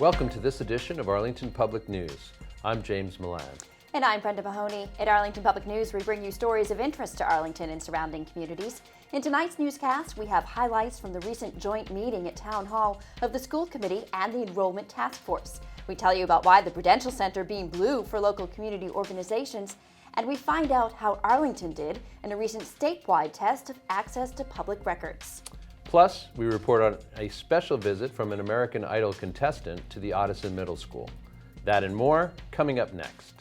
Welcome to this edition of Arlington Public News. I'm James Milan. And I'm Brenda Mahoney. At Arlington Public News, we bring you stories of interest to Arlington and surrounding communities. In tonight's newscast, we have highlights from the recent joint meeting at Town Hall of the School Committee and the Enrollment Task Force. We tell you about why the Prudential Center being blue for local community organizations, and we find out how Arlington did in a recent statewide test of access to public records. Plus, we report on a special visit from an American Idol contestant to the Ottoson Middle School. That and more coming up next.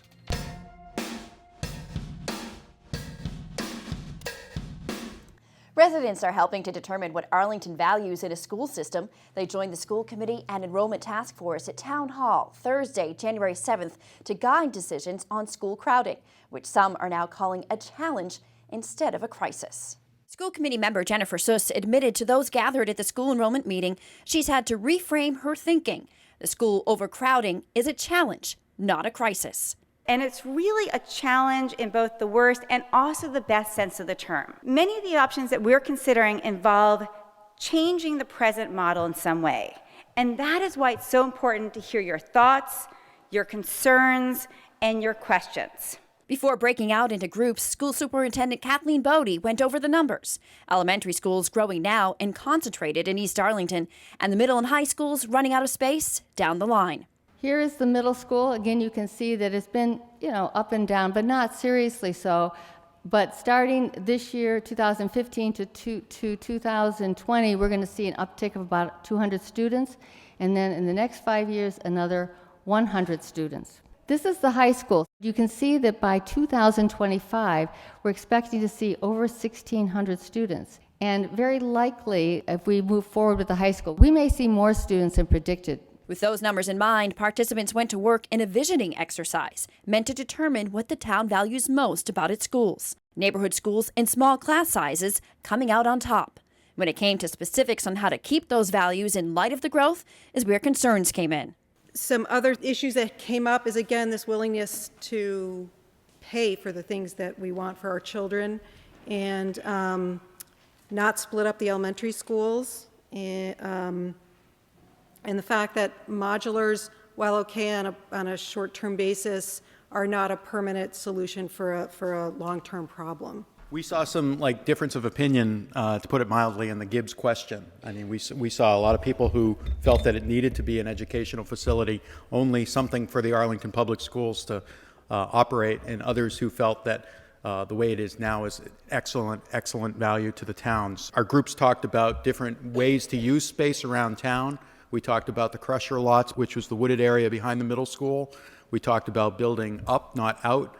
Residents are helping to determine what Arlington values in a school system. They joined the School Committee and Enrollment Task Force at Town Hall Thursday, January 7th, to guide decisions on school crowding, which some are now calling a challenge instead of a crisis. School Committee member Jennifer Suss admitted to those gathered at the school enrollment meeting she's had to reframe her thinking. The school overcrowding is a challenge, not a crisis. And it's really a challenge in both the worst and also the best sense of the term. Many of the options that we're considering involve changing the present model in some way. And that is why it's so important to hear your thoughts, your concerns, and your questions. Before breaking out into groups, School Superintendent Kathleen Bodie went over the numbers. Elementary schools growing now and concentrated in East Arlington, and the middle and high schools running out of space down the line. Here is the middle school. Again, you can see that it's been, up and down, but not seriously so. But starting this year, 2015 to 2020, we're going to see an uptick of about 200 students. And then in the next 5 years, another 100 students. This is the high school. You can see that by 2025, we're expecting to see over 1,600 students. And very likely, if we move forward with the high school, we may see more students than predicted. With those numbers in mind, participants went to work in a visioning exercise meant to determine what the town values most about its schools. Neighborhood schools and small class sizes coming out on top. When it came to specifics on how to keep those values in light of the growth is where concerns came in. Some other issues that came up is, again, this willingness to pay for the things that we want for our children and not split up the elementary schools. And the fact that modulars, while okay on a short-term basis, are not a permanent solution for a long-term problem. We saw some difference of opinion, to put it mildly, in the Gibbs question. I mean, we saw a lot of people who felt that it needed to be an educational facility, only something for the Arlington Public Schools to operate, and others who felt that the way it is now is excellent value to the towns. Our groups talked about different ways to use space around town. We talked about the crusher lots, which was the wooded area behind the middle school. We talked about building up, not out.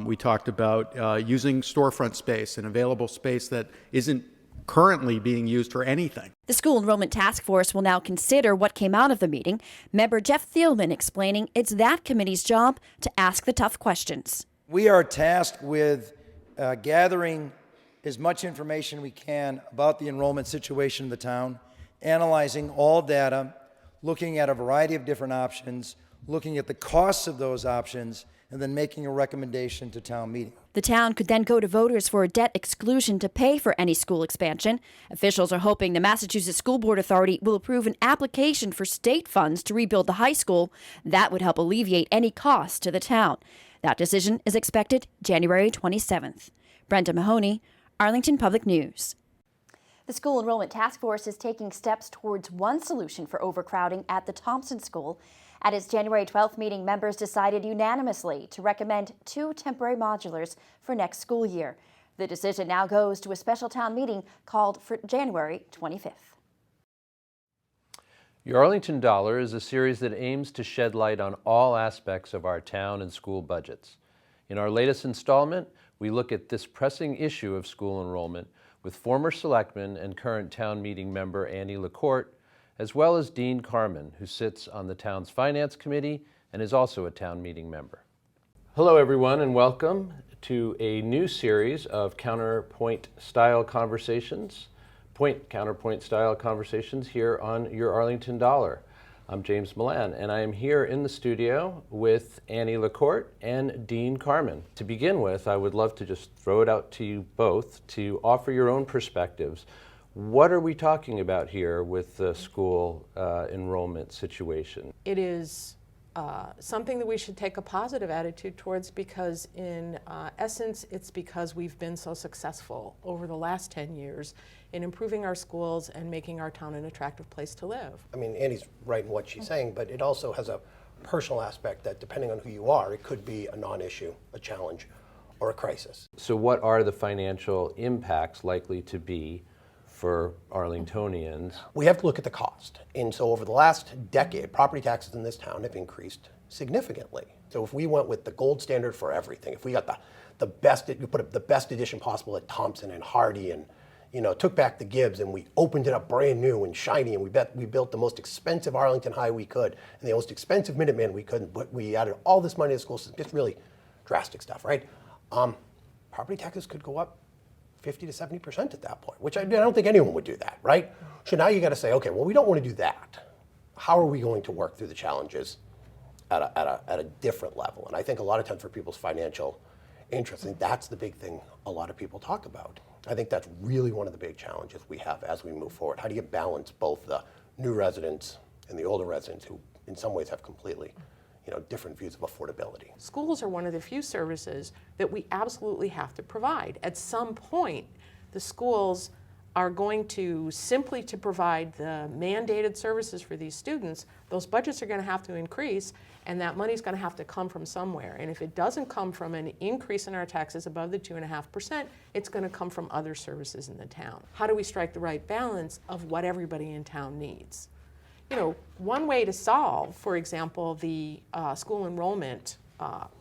We talked about using storefront space and available space that isn't currently being used for anything. The School Enrollment Task Force will now consider what came out of the meeting. Member Jeff Thielman explaining it's that committee's job to ask the tough questions. We are tasked with gathering as much information we can about the enrollment situation in the town, analyzing all data, looking at a variety of different options, looking at the costs of those options, and then making a recommendation to town meeting. The town could then go to voters for a debt exclusion to pay for any school expansion. Officials are hoping the Massachusetts School Board Authority will approve an application for state funds to rebuild the high school. That would help alleviate any costs to the town. That decision is expected January 27th. Brenda Mahoney, Arlington Public News. The School Enrollment Task Force is taking steps towards one solution for overcrowding at the Thompson School. At its January 12th meeting, members decided unanimously to recommend 2 temporary modulars for next school year. The decision now goes to a special town meeting called for January 25th. Your Arlington Dollar is a series that aims to shed light on all aspects of our town and school budgets. In our latest installment, we look at this pressing issue of school enrollment with former selectman and current town meeting member Annie LaCourte, as well as Dean Carmen, who sits on the town's finance committee and is also a town meeting member. Hello everyone, and welcome to a new series of counterpoint style conversations here on Your Arlington Dollar. I'm James Milan, and I am here in the studio with Annie LaCourte and Dean Carmen. To begin with, I would love to just throw it out to you both to offer your own perspectives. What are we talking about here with the school enrollment situation? It is something that we should take a positive attitude towards because in essence, it's because we've been so successful over the last 10 years in improving our schools and making our town an attractive place to live. I mean, Annie's right in what she's saying, but it also has a personal aspect that depending on who you are, it could be a non-issue, a challenge, or a crisis. So what are the financial impacts likely to be for Arlingtonians? We have to look at the cost. And so over the last decade, property taxes in this town have increased significantly. So if we went with the gold standard for everything, if we got the best, you put up the best edition possible at Thompson and Hardy and took back the Gibbs and we opened it up brand new and shiny and we built the most expensive Arlington High we could and the most expensive Minuteman we could, but we added all this money to the school system, just really drastic stuff, right? Property taxes could go up 50 to 70% at that point, which I don't think anyone would do that, right? So now you got to say, okay, well, we don't want to do that. How are we going to work through the challenges at a different level? And I think a lot of times for people's financial interest, I think that's the big thing a lot of people talk about. I think that's really one of the big challenges we have as we move forward. How do you balance both the new residents and the older residents who in some ways have completely different views of affordability? Schools are one of the few services that we absolutely have to provide. At some point, the schools are going to simply to provide the mandated services for these students, those budgets are going to have to increase and that money is going to have to come from somewhere. And if it doesn't come from an increase in our taxes above the 2.5%, it's going to come from other services in the town. How do we strike the right balance of what everybody in town needs? One way to solve, for example, the school enrollment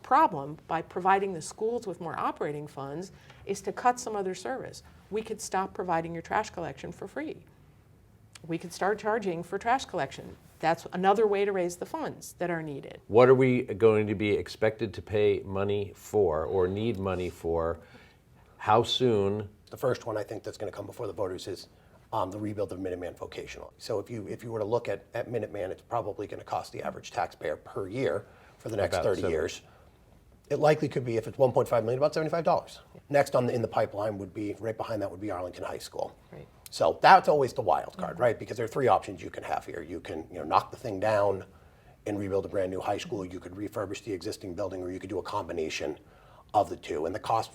problem by providing the schools with more operating funds is to cut some other service. We could stop providing your trash collection for free. We could start charging for trash collection. That's another way to raise the funds that are needed. What are we going to be expected to pay money for or need money for? How soon? The first one I think that's going to come before the voters is the rebuild of Minuteman Vocational. So if you were to look at Minuteman, it's probably going to cost the average taxpayer per year for the next 30 years. It likely could be, if it's $1.5 million, about $75. Next in the pipeline would be, right behind that would be Arlington High School. Right. So that's always the wild card, right? Because there are three options you can have here. You can knock the thing down and rebuild a brand new high school. You could refurbish the existing building, or you could do a combination of the two. And the cost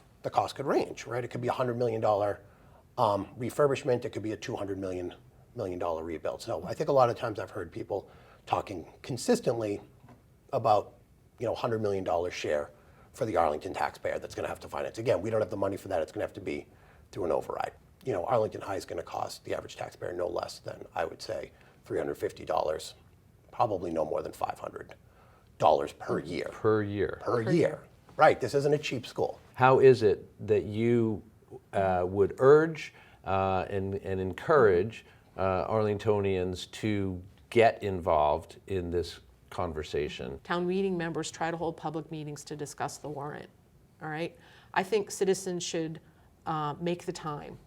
could range, right? It could be a $100 million refurbishment. It could be a $200 million rebuild. So I think a lot of times I've heard people talking consistently about $100 million share for the Arlington taxpayer that's going to have to finance. Again, we don't have the money for that. It's going to have to be through an override. Arlington High is going to cost the average taxpayer no less than, I would say, $350, probably no more than $500 per year. Per year. Per year. Right. This isn't a cheap school. How is it that you would urge and encourage Arlingtonians to get involved in this conversation? Town meeting members try to hold public meetings to discuss the warrant, all right? I think citizens should make the time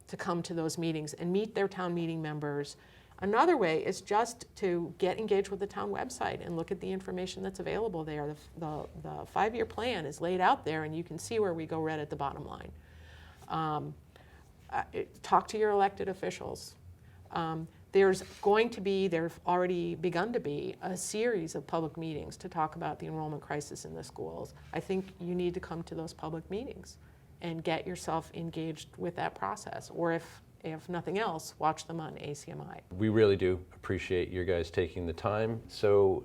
to come to those meetings and meet their town meeting members. Another way is just to get engaged with the town website and look at the information that's available there. The 5-year plan is laid out there and you can see where we go right at the bottom line. Talk to your elected officials. There's already begun to be a series of public meetings to talk about the enrollment crisis in the schools. I think you need to come to those public meetings and get yourself engaged with that process. Or if nothing else, watch them on ACMi. We really do appreciate you guys taking the time. So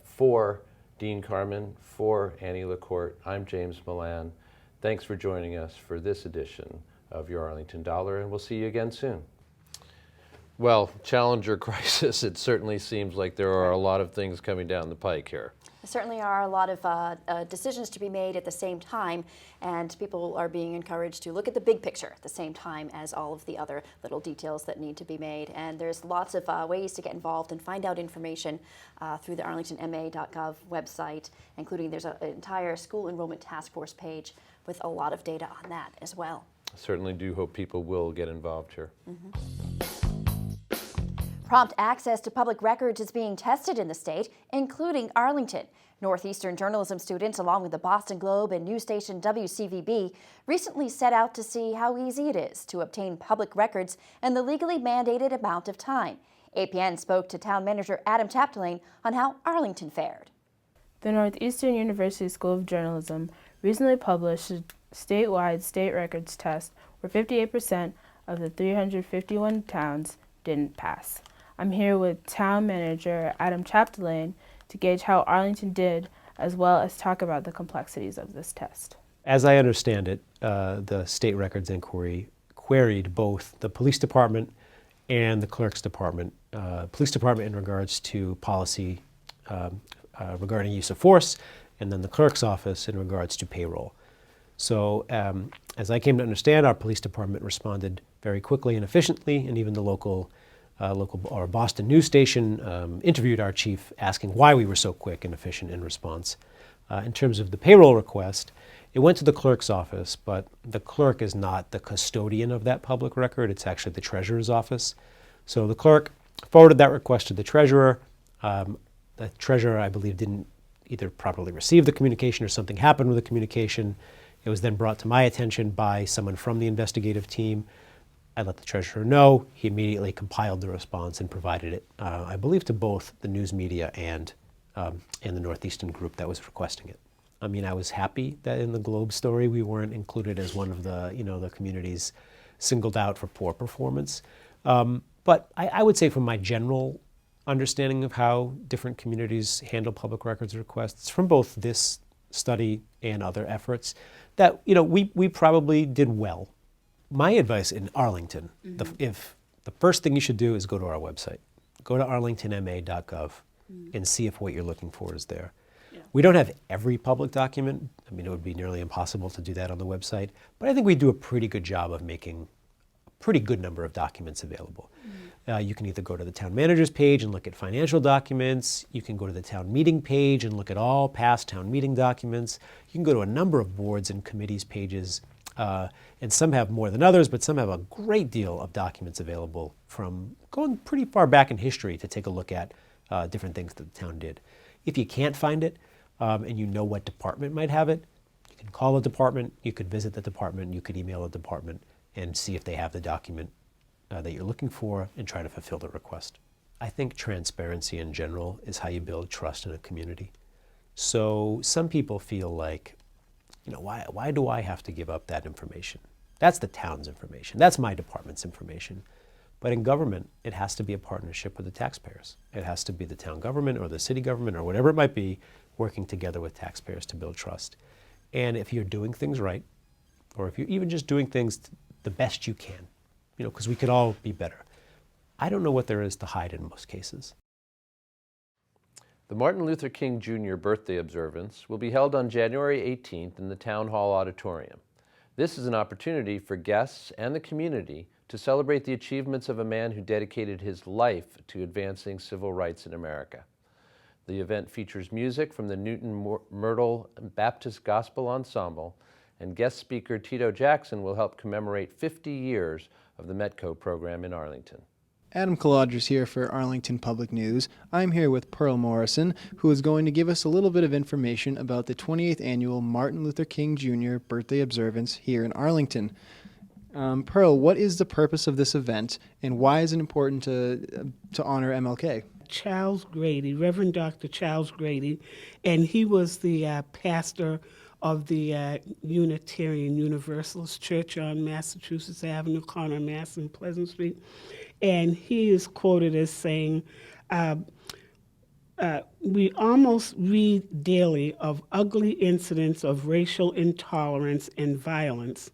for Dean Carmen, for Annie LaCourte, I'm James Milan. Thanks for joining us for this edition of Your Arlington Dollar, and we'll see you again soon. Well, challenger crisis, it certainly seems like there are a lot of things coming down the pike here. There certainly are a lot of decisions to be made at the same time, and people are being encouraged to look at the big picture at the same time as all of the other little details that need to be made. And there's lots of ways to get involved and find out information through the arlingtonma.gov website, including there's an entire school enrollment task force page with a lot of data on that as well. I certainly do hope people will get involved here. Prompt access to public records is being tested in the state, including Arlington. Northeastern journalism students, along with the Boston Globe and news station WCVB, recently set out to see how easy it is to obtain public records in the legally mandated amount of time. APN spoke to town manager Adam Chapdelaine on how Arlington fared. The Northeastern University School of Journalism recently published a statewide state records test where 58% of the 351 towns didn't pass. I'm here with town manager Adam Chapdelaine to gauge how Arlington did, as well as talk about the complexities of this test. As I understand it, the state records inquiry queried both the police department and the clerk's department. Police department in regards to policy regarding use of force, and then the clerk's office in regards to payroll. So as I came to understand, our police department responded very quickly and efficiently, and even the local or Boston news station interviewed our chief asking why we were so quick and efficient in response. In terms of the payroll request, it went to the clerk's office, but the clerk is not the custodian of that public record. It's actually the treasurer's office. So the clerk forwarded that request to the treasurer. The treasurer, I believe, didn't either properly receive the communication or something happened with the communication. It was then brought to my attention by someone from the investigative team. I let the treasurer know. He immediately compiled the response and provided it, I believe, to both the news media and the Northeastern group that was requesting it. I mean, I was happy that in the Globe story we weren't included as one of the, the communities singled out for poor performance. But I would say from my general understanding of how different communities handle public records requests from both this study and other efforts, that we probably did well. My advice in Arlington, if the first thing you should do is go to our website. Go to arlingtonma.gov and see if what you're looking for is there. Yeah. We don't have every public document. I mean, it would be nearly impossible to do that on the website, but I think we do a pretty good job of making a pretty good number of documents available. You can either go to the town manager's page and look at financial documents. You can go to the town meeting page and look at all past town meeting documents. You can go to a number of boards and committees pages. And some have more than others, but some have a great deal of documents available from going pretty far back in history to take a look at different things that the town did. If you can't find it and you know what department might have it, you can call the department, you could visit the department, you could email the department and see if they have the document that you're looking for and try to fulfill the request. I think transparency in general is how you build trust in a community. So some people feel like, why do I have to give up that information? That's the town's information. That's my department's information. But in government, it has to be a partnership with the taxpayers. It has to be the town government or the city government or whatever it might be working together with taxpayers to build trust. And if you're doing things right, or if you're even just doing things the best you can, because we could all be better, I don't know what there is to hide in most cases. The Martin Luther King Jr. birthday observance will be held on January 18th in the Town Hall Auditorium. This is an opportunity for guests and the community to celebrate the achievements of a man who dedicated his life to advancing civil rights in America. The event features music from the Newton Myrtle Baptist Gospel Ensemble, and guest speaker Tito Jackson will help commemorate 50 years of the Metco program in Arlington. Adam Kalodras here for Arlington Public News. I'm here with Pearl Morrison, who is going to give us a little bit of information about the 28th annual Martin Luther King Jr. birthday observance here in Arlington. Pearl, what is the purpose of this event, and why is it important to honor MLK? Charles Grady, Reverend Dr. Charles Grady, and he was the pastor of the Unitarian Universalist Church on Massachusetts Avenue, corner Mass and Pleasant Street. And he is quoted as saying, we almost read daily of ugly incidents of racial intolerance and violence,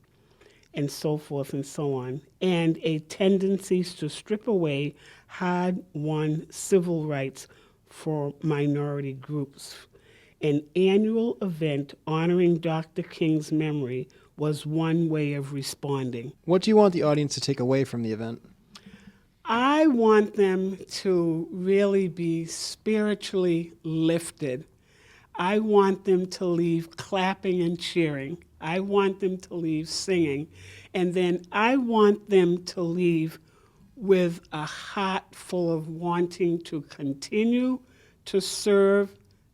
and so forth and so on, and a tendency to strip away hard-won civil rights for minority groups. An annual event honoring Dr. King's memory was one way of responding. What do you want the audience to take away from the event? I want them to really be spiritually lifted. I want them to leave clapping and cheering. I want them to leave singing. And then I want them to leave with a heart full of wanting to continue to serve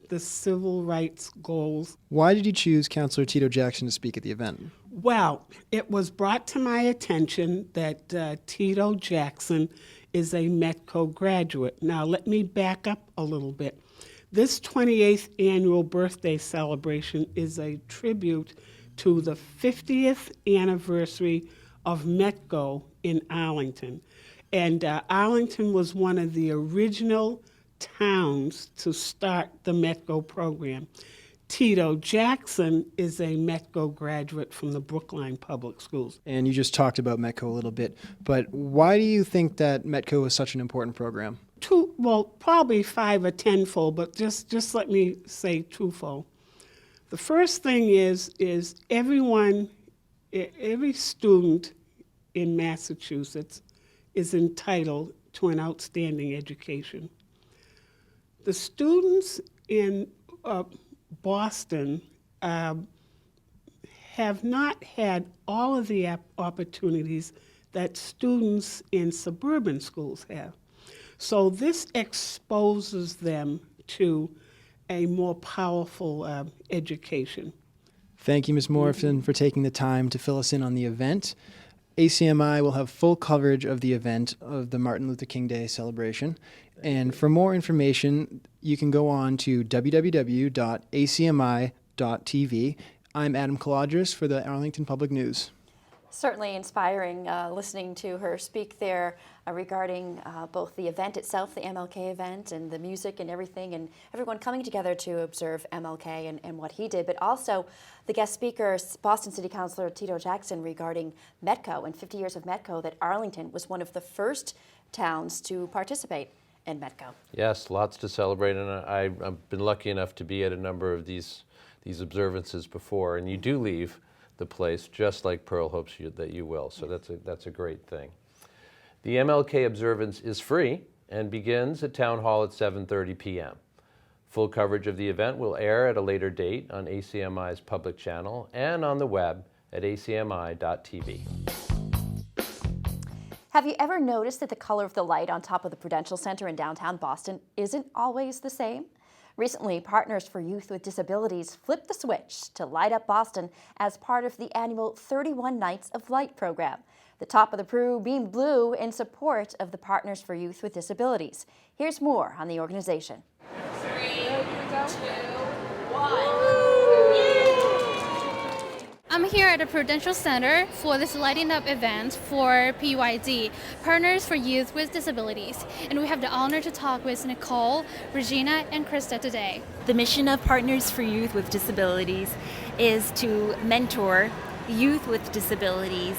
the civil rights goals. Why did you choose Councillor Tito Jackson to speak at the event? Well, it was brought to my attention that Tito Jackson is a Metco graduate. Now, let me back up a little bit. This 28th annual birthday celebration is a tribute to the 50th anniversary of Metco in Arlington. And Arlington was one of the original towns to start the Metco program. Tito Jackson is a Metco graduate from the Brookline Public Schools. And you just talked about Metco a little bit, but why do you think that Metco is such an important program? Probably 5 or 10-fold, but just let me say twofold. The first thing is every student in Massachusetts is entitled to an outstanding education. The students in Boston have not had all of the opportunities that students in suburban schools have. So this exposes them to a more powerful education. Thank you, Ms. Morrison, for taking the time to fill us in on the event. ACMi will have full coverage of the event of the Martin Luther King Day celebration. And for more information, you can go on to www.acmi.tv. I'm Adam Kalodris for the Arlington Public News. Certainly inspiring listening to her speak there regarding both the event itself, the MLK event, and the music and everything, and everyone coming together to observe MLK and what he did, but also the guest speaker, Boston City Councilor Tito Jackson, regarding Metco and 50 years of Metco, that Arlington was one of the first towns to participate in Metco. Yes, lots to celebrate, and I've been lucky enough to be at a number of these observances before, and you do leave the place just like Pearl hopes that you will, so that's a great thing. The MLK observance is free and begins at Town Hall at 7:30 p.m. Full coverage of the event will air at a later date on ACMi's public channel and on the web at acmi.tv. Have you ever noticed that the color of the light on top of the Prudential Center in downtown Boston isn't always the same? Recently, Partners for Youth with Disabilities flipped the switch to light up Boston as part of the annual 31 Nights of Light program. The top of the Pru beamed blue in support of the Partners for Youth with Disabilities. Here's more on the organization. 3, 2, 1. I'm here at the Prudential Center for this lighting up event for PYD, Partners for Youth with Disabilities. And we have the honor to talk with Nicole, Regina, and Krista today. The mission of Partners for Youth with Disabilities is to mentor youth with disabilities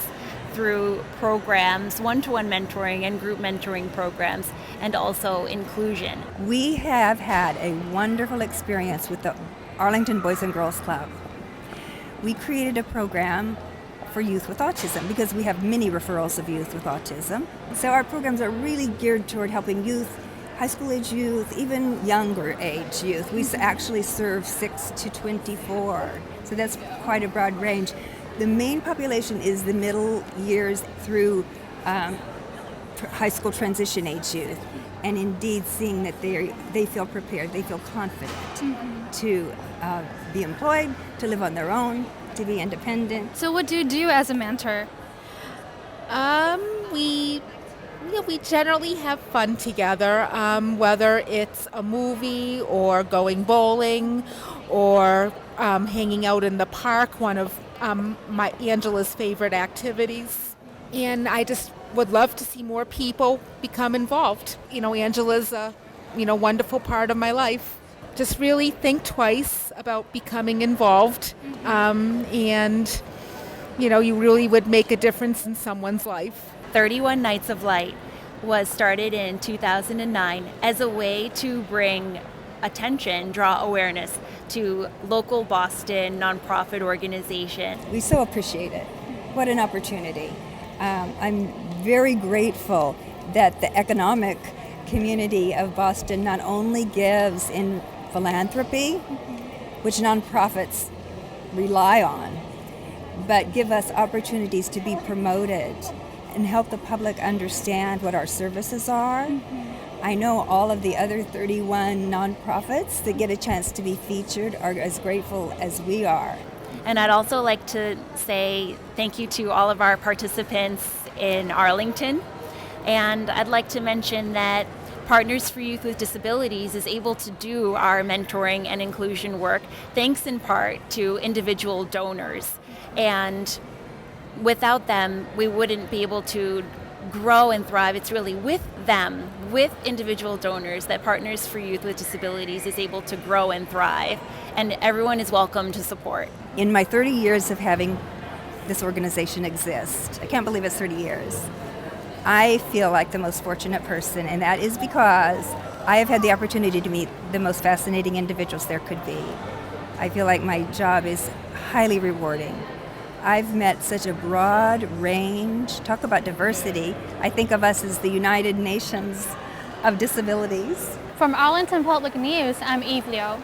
through programs, one-to-one mentoring and group mentoring programs, and also inclusion. We have had a wonderful experience with the Arlington Boys and Girls Club. We created a program for youth with autism because we have many referrals of youth with autism. So our programs are really geared toward helping youth, high school age youth, even younger age youth. We actually serve 6 to 24, so that's quite a broad range. The main population is the middle years through high school transition age youth, and indeed seeing that they feel prepared, they feel confident to be employed, to live on their own, to be independent. So what do you do as a mentor? We generally have fun together, whether it's a movie or going bowling or hanging out in the park, one of my Angela's favorite activities. And I just would love to see more people become involved. You know, Angela's a wonderful part of my life. Just really think twice about becoming involved, and you really would make a difference in someone's life. 31 Nights of Light was started in 2009 as a way to bring attention, draw awareness to local Boston nonprofit organizations. We so appreciate it. What an opportunity. I'm very grateful that the economic community of Boston not only gives in philanthropy, which nonprofits rely on, but give us opportunities to be promoted. and help the public understand what our services are. I know all of the other 31 nonprofits that get a chance to be featured are as grateful as we are. And I'd also like to say thank you to all of our participants in Arlington. And I'd like to mention that Partners for Youth with Disabilities is able to do our mentoring and inclusion work thanks in part to individual donors. And without them, we wouldn't be able to grow and thrive. It's really with them, with individual donors, that Partners for Youth with Disabilities is able to grow and thrive. And everyone is welcome to support. In my 30 years of having this organization exist, I can't believe it's 30 years, I feel like the most fortunate person, and that is because I have had the opportunity to meet the most fascinating individuals there could be. I feel like my job is highly rewarding. I've met such a broad range. Talk about diversity. I think of us as the United Nations of disabilities. From Arlington Public News, I'm Eve Liu.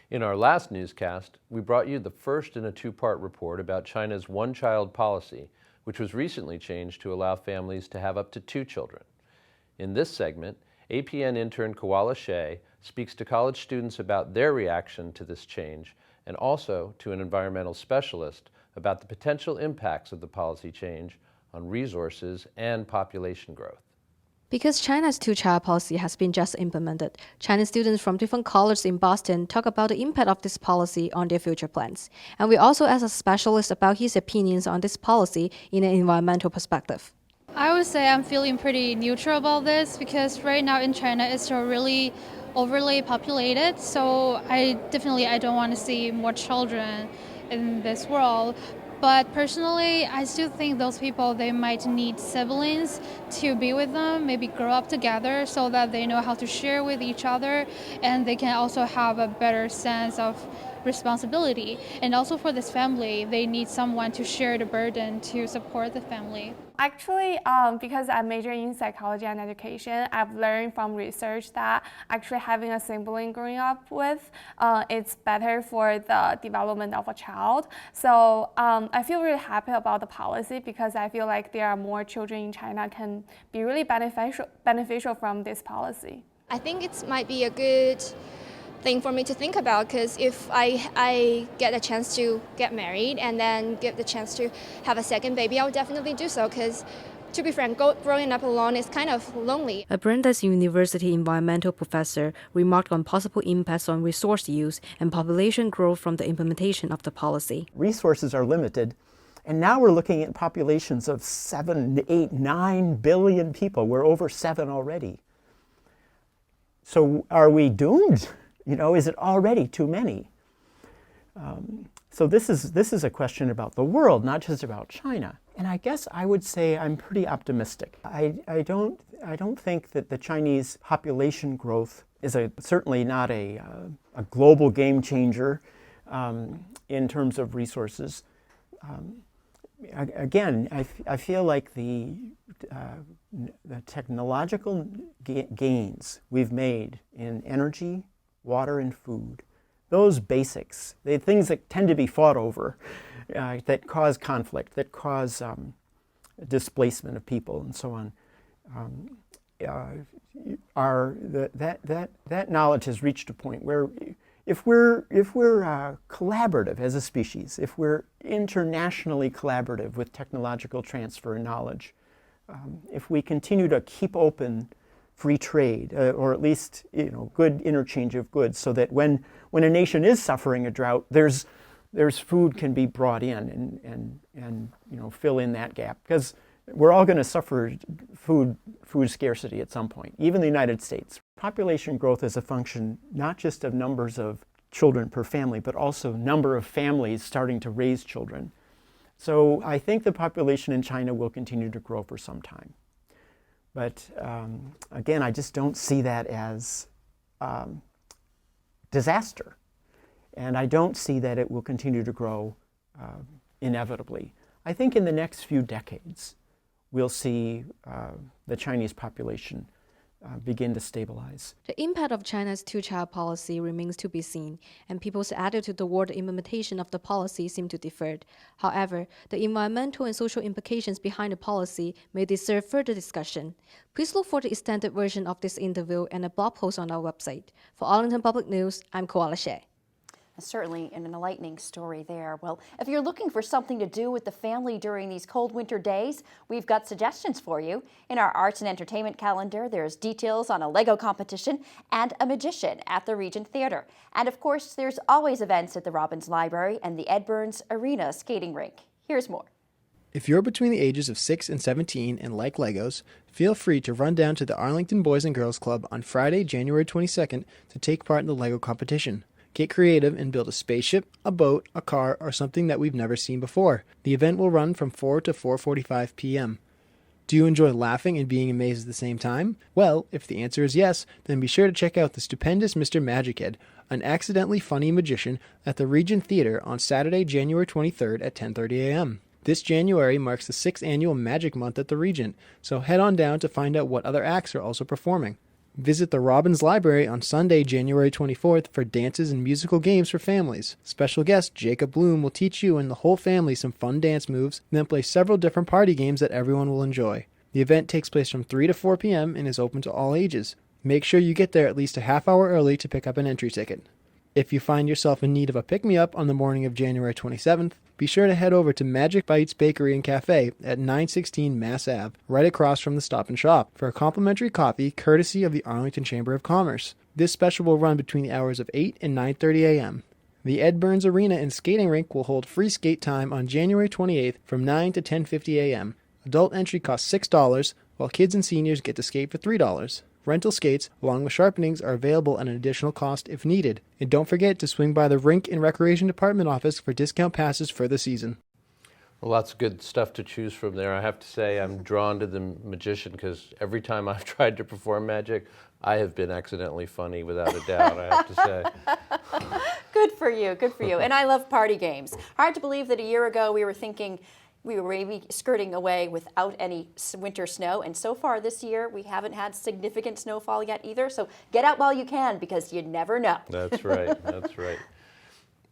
In our last newscast, we brought you the first in a two-part report about China's one-child policy, which was recently changed to allow families to have up to 2 children. In this segment, APN intern Koala Shea speaks to college students about their reaction to this change, and also to an environmental specialist about the potential impacts of the policy change on resources and population growth. Because China's two-child policy has been just implemented, Chinese students from different colleges in Boston talk about the impact of this policy on their future plans. And we also asked a specialist about his opinions on this policy in an environmental perspective. I would say I'm feeling pretty neutral about this because right now in China it's still really overly populated, so I don't want to see more children in this world. But personally, I still think those people, they might need siblings to be with them, maybe grow up together so that they know how to share with each other, and they can also have a better sense of responsibility. And also for this family, they need someone to share the burden to support the family. Actually, because I major in psychology and education, I've learned from research that actually having a sibling growing up with, it's better for the development of a child. So I feel really happy about the policy because I feel like there are more children in China can be really beneficial from this policy. I think it might be a good thing for me to think about, because if I get a chance to get married and then get the chance to have a second baby, I would definitely do so, because to be frank, growing up alone is kind of lonely. A Brandeis University environmental professor remarked on possible impacts on resource use and population growth from the implementation of the policy. Resources are limited, and now we're looking at populations of 7, 8, 9 billion people. We're over 7 already. So are we doomed? You know, is it already too many? So this is a question about the world, not just about China. And I guess I would say I'm pretty optimistic. I don't think that the Chinese population growth is certainly not a global game changer in terms of resources. Again, I feel like the technological gains we've made in energy, water, and food, those basics, the things that tend to be fought over, that cause conflict, that cause displacement of people, and so on, that knowledge has reached a point where if we're collaborative as a species, if we're internationally collaborative with technological transfer and knowledge, if we continue to keep open free trade, or at least good interchange of goods, so that when a nation is suffering a drought, there's food can be brought in and fill in that gap, because we're all going to suffer food scarcity at some point, even the United States. Population growth is a function not just of numbers of children per family, but also number of families starting to raise children. So I think the population in China will continue to grow for some time. But again, I just don't see that as disaster. And I don't see that it will continue to grow inevitably. I think in the next few decades, we'll see the Chinese population begin to stabilize. The impact of China's two-child policy remains to be seen, and people's attitude toward the implementation of the policy seem to differ. However, the environmental and social implications behind the policy may deserve further discussion. Please look for the extended version of this interview and a blog post on our website. For Arlington Public News, I'm Koala Shea. Certainly an enlightening story there. Well, if you're looking for something to do with the family during these cold winter days, we've got suggestions for you. In our arts and entertainment calendar, there's details on a Lego competition and a magician at the Regent Theater. And of course, there's always events at the Robbins Library and the Ed Burns Arena skating rink. Here's more. If you're between the ages of 6 and 17 and like Legos, feel free to run down to the Arlington Boys and Girls Club on Friday, January 22nd to take part in the Lego competition. Get creative and build a spaceship, a boat, a car, or something that we've never seen before. The event will run from 4 to 4:45 p.m. Do you enjoy laughing and being amazed at the same time? Well, if the answer is yes, then be sure to check out the stupendous Mr. Magic Head, an accidentally funny magician, at the Regent Theater on Saturday, January 23rd at 10:30 a.m. This January marks the 6th annual Magic Month at the Regent, so head on down to find out what other acts are also performing. Visit the Robbins Library on Sunday, January 24th for dances and musical games for families. Special guest Jacob Bloom will teach you and the whole family some fun dance moves, then play several different party games that everyone will enjoy. The event takes place from 3 to 4 p.m. and is open to all ages. Make sure you get there at least a half hour early to pick up an entry ticket. If you find yourself in need of a pick-me-up on the morning of January 27th, be sure to head over to Magic Bites Bakery and Cafe at 916 Mass Ave, right across from the Stop and Shop, for a complimentary coffee courtesy of the Arlington Chamber of Commerce. This special will run between the hours of 8 and 9:30 a.m. The Ed Burns Arena and Skating Rink will hold free skate time on January 28th from 9 to 10:50 a.m. Adult entry costs $6, while kids and seniors get to skate for $3. Rental skates, along with sharpenings, are available at an additional cost if needed. And don't forget to swing by the Rink and Recreation Department office for discount passes for the season. Well, lots of good stuff to choose from there. I have to say I'm drawn to the magician because every time I've tried to perform magic, I have been accidentally funny without a doubt, I have to say. Good for you, good for you. And I love party games. Hard to believe that a year ago we were thinking we were maybe skirting away without any winter snow, and so far this year we haven't had significant snowfall yet either, so get out while you can because you never know. That's right, that's right.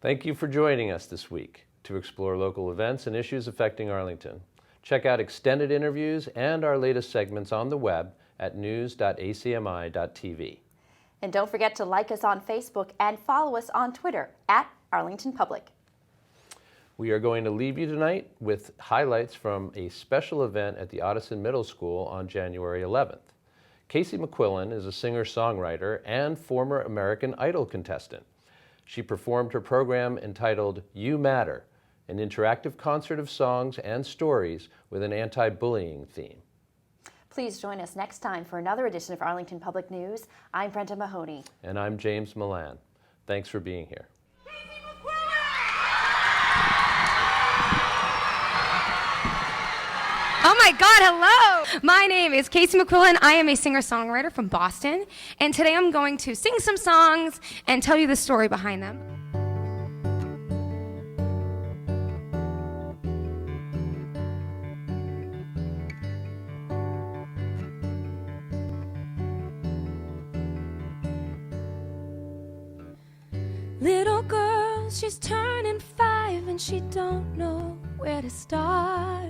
Thank you for joining us this week to explore local events and issues affecting Arlington. Check out extended interviews and our latest segments on the web at news.acmi.tv. And don't forget to like us on Facebook and follow us on Twitter at Arlington Public. We are going to leave you tonight with highlights from a special event at the Ottoson Middle School on January 11th. Casey McQuillan is a singer-songwriter and former American Idol contestant. She performed her program entitled You Matter, an interactive concert of songs and stories with an anti-bullying theme. Please join us next time for another edition of Arlington Public News. I'm Brenda Mahoney. And I'm James Milan. Thanks for being here. Oh my God, hello! My name is Casey McQuillan. I am a singer-songwriter from Boston, and today I'm going to sing some songs and tell you the story behind them. Little girl, she's turning 5 and she don't know where to start.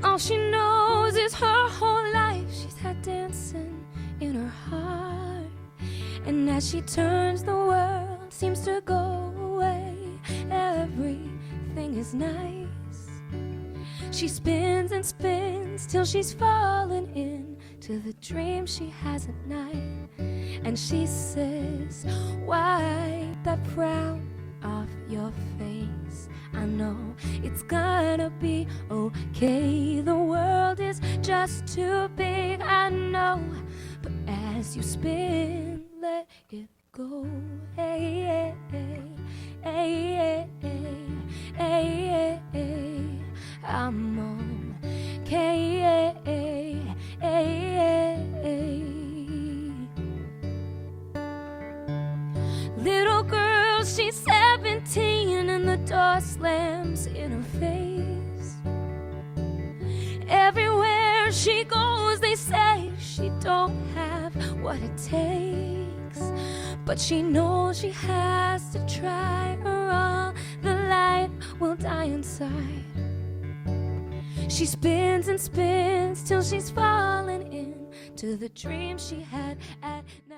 All she knows is her whole life she's had dancing in her heart. And as she turns, the world seems to go away. Everything is nice. She spins and spins till she's fallen into the dream she has at night. And she says, wipe that frown off your face. I know it's gonna be okay. The world is just too big, I know. But as you spin, let it go. Hey, hey, hey, hey, hey, hey, I'm okay. Little girl, she's 17 and the door slams in her face. Everywhere she goes, they say she don't have what it takes, but she knows she has to try, or all the light will die inside. She spins and spins till she's fallen into the dream she had at night.